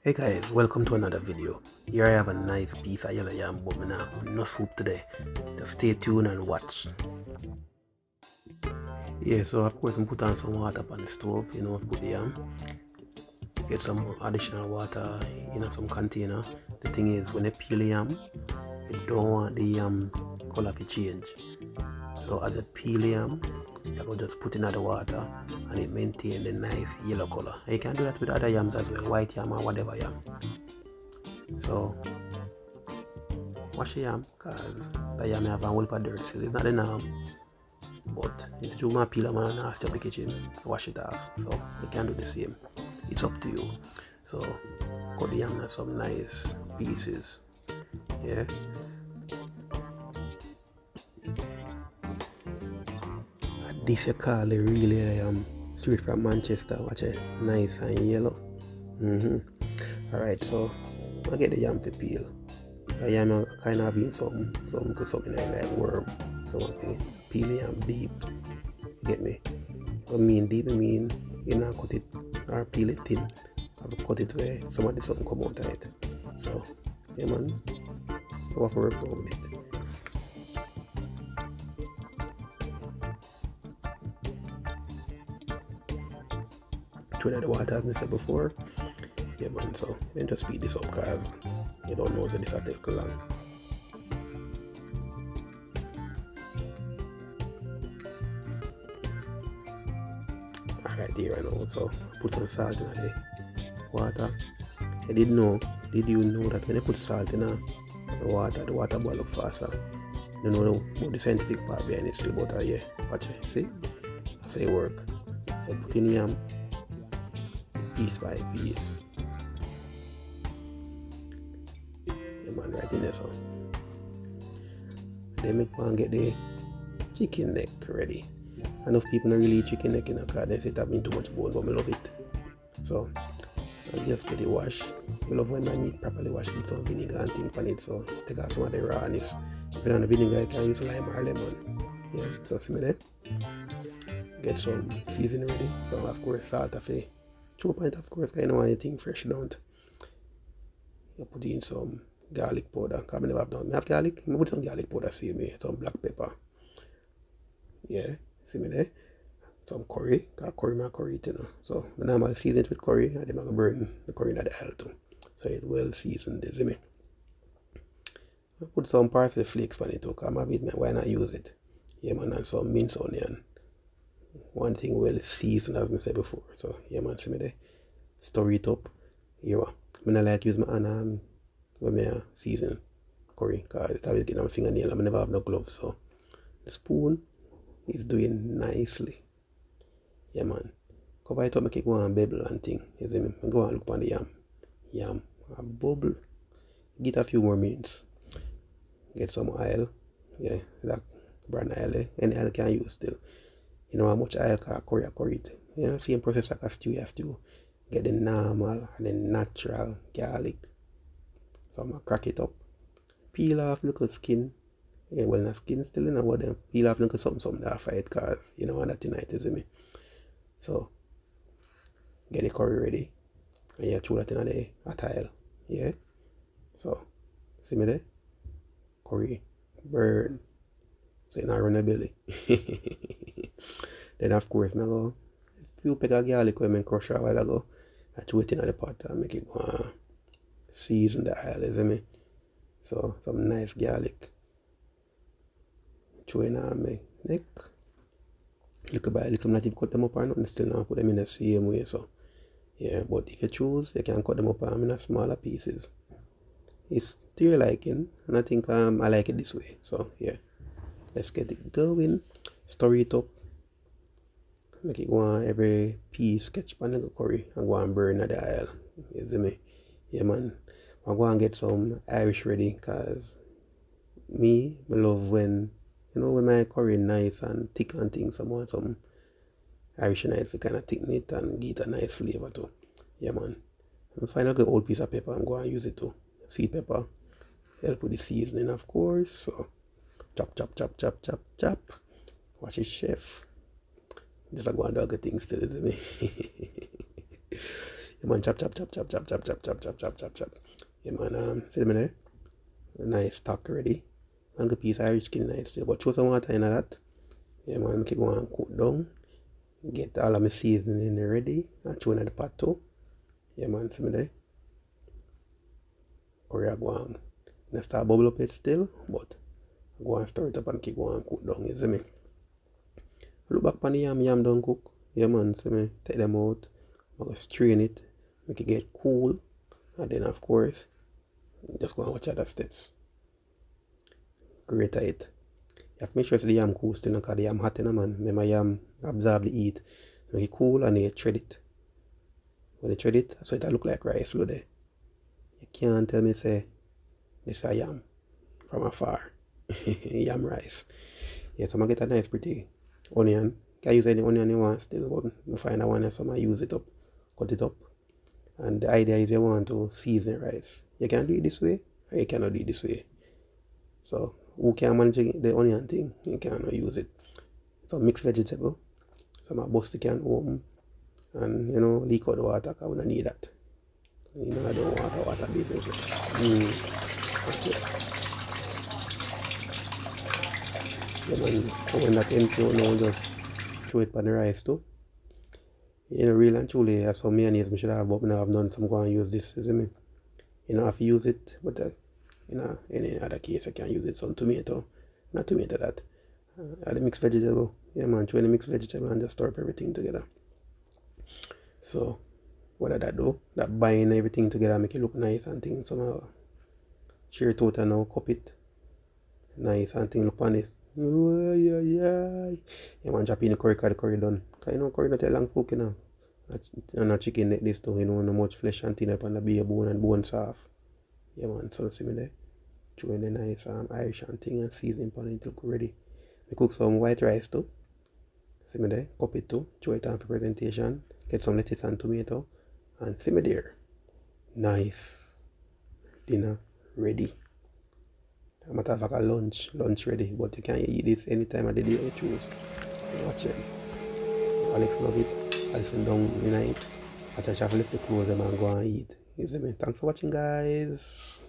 Hey guys, welcome to another video. Here I have a nice piece of yellow yam, but I'm not no soup today. Just stay tuned and watch. Yeah, so of course I put on some water on the stove, I've put the yam. Get some additional water in some container. The thing is, when you peel the yam, you don't want the yam color to change. So as you peel the yam, you can just put in the water and it maintain the nice yellow color. And you can do that with other yams as well, white yam or whatever yam. So wash the yam, because the yam have a whole heap of dirt still. It's not enough, but it's you want to peel them and nasty up the kitchen, wash it off. So you can do the same. It's up to you. So cut the yam into some nice pieces. Yeah. This you call the real yam straight from Manchester. Watch it, nice and yellow. Alright, so I get the yam to peel. The yam kind of been something like worm. So I can peel the yam deep. Get me? I mean deep, I mean you not cut it or peel it thin. I've cut it where some of the something come out of it. So yeah man. So I have to work around with it. Throw out the water as I said before. Yeah man, so then just speed this up because you don't know that this will take long. Alright, there I know. So put some salt in the water. Did you know that when you put salt in the water boil up faster? You know about the scientific part behind it still, but yeah, watch it. See? That's how it work. So put in yam piece by piece. Yeah man, right in there so. Then make one get the chicken neck ready. Enough people don't really eat chicken neck because they say it have been too much bone, but I love it. So I'll just get it washed. I love when my meat properly washed with some vinegar and things on it, so take out some of the rawness. If you don't have vinegar, you can use lime or lemon. Yeah, so see me there. Get some seasoning ready. So of course salt of a 2 pint of course, because you don't want anything fresh don't. You put in some garlic powder, because I never have done. I have garlic, I put some garlic powder, see me, some black pepper. Yeah, see me there. Some curry, because curry my curry it, So I normally season it with curry, and then I'm going to burn the curry in the oil too. So it's well seasoned, see me. I put some parsley flakes on it too, because maybe why not use it? Yeah man, and some minced onion. One thing well seasoned as I said before. So yeah man, see me there. Stir it up. Yeah, I don't like use my hand when I season curry, because it's always getting on my fingernail and I never have no gloves. So the spoon is doing nicely. Yeah man. Cover it up, make it go and bubble and thing. You see me? I go and look on the yam. Yam. A bubble. Get a few more minutes. Get some oil. Yeah, like brand oil. Any oil can use still. You know how much oil can curry it. You know, same process like a stew. Get the normal and the natural garlic. So I'm gonna crack it up. Peel off little skin. Yeah, well not skin still in about them. Peel off little something off it because you know what that tonight is me. So get the curry ready. And you throw that in the tile. Yeah? So see me there? Curry. Burn. So you not run the belly. Then of course I go a few peck of garlic when I crush a while ago. I throw it in the pot and make it go and season the oil, you see me? So some nice garlic. Throw in my neck. Little by little, not even cut them up or nothing, still now put them in the same way. So yeah, but if you choose, you can cut them up in smaller pieces. It's to your liking, and I think I like it this way. So yeah, let's get it going. Stir it up. Make it go on every piece, catch pan the curry and go and burn at the oil. You see me? Yeah man. I'm going to get some Irish ready because I love when when my curry nice and thick and things. I want some Irish knife to kind of thicken it and get a nice flavor too. Yeah man. And find a good old piece of pepper and go and use it too. Sweet pepper. Help with the seasoning of course. So chop. Watch it chef. Just like one dog thing still, isn't it? Yeah, man, chop, chop, chop, chop, chop, chop, chop, chop, chop, chop, chop, chop. Yeah, man, see them there? Nice stock ready. And good piece of Irish skin nice too. But throw some water in that. Yeah, man, make it go and cook down. Get all of my seasoning in there ready. And throw in the pot too. Yeah, man, see me there? Curry I go on. Now start bubble up it still, but I go and stir it up and keep going and cook down, you see me? Look back on the yam don't cook. Yeah, man, see me? Take them out. I go strain it, make it get cool. And then, of course, just go and watch other steps. Grate it. You have to make sure the yam cool still, because the yam hot in, man. Make my yam absorb the heat. Make it cool and then you thread it. When you thread it, so it look like rice, look there. You can't tell me, say, this is yam from afar. Yam rice. Yeah, so I'm going to get a nice pretty onion. You can use any onion you want still, but I find that one, so I use it up, cut it up. And the idea is you want to season rice. You can do it this way, or you cannot do it this way. So, who can manage the onion thing? You cannot use it. So, mixed vegetable. So, my bust the can open and, you know, leak out the water, because we don't need that. You know, I don't want water business. That's it. Yeah, man, when that empty out now, just throw it on the rice too. You know, real and truly, as for mayonnaise, I should have, but I have none, so I'm going to use this, you see me? You know, if you use it, but you know, any other case, I can use it, some tomato, not tomato that, the mixed vegetable. Yeah, man, throw in the mixed vegetable and just stir up everything together. So, what did that do? That bind everything together, make it look nice and things. Somehow, share it out and now, cup it. Nice and thing, look on this. Yeah, man, drop in the curry, because the curry done. Because you know, curry not a long cook, you know. And a chicken like this too, you know, not much flesh and thin up on the beer bone and bone soft. Yeah, man, so see me there. Throw in the nice Irish and thing and season pan it look ready. We cook some white rice too. See me there, cup it too. Throw it on for presentation. Get some lettuce and tomato. And see me there. Nice dinner ready. I'm going to have like a lunch ready, but you can eat this anytime of the day you choose. Watch it. Alex love it. Alex down in it. I just have to lift the clothes and go and eat. You see me? Thanks for watching, guys.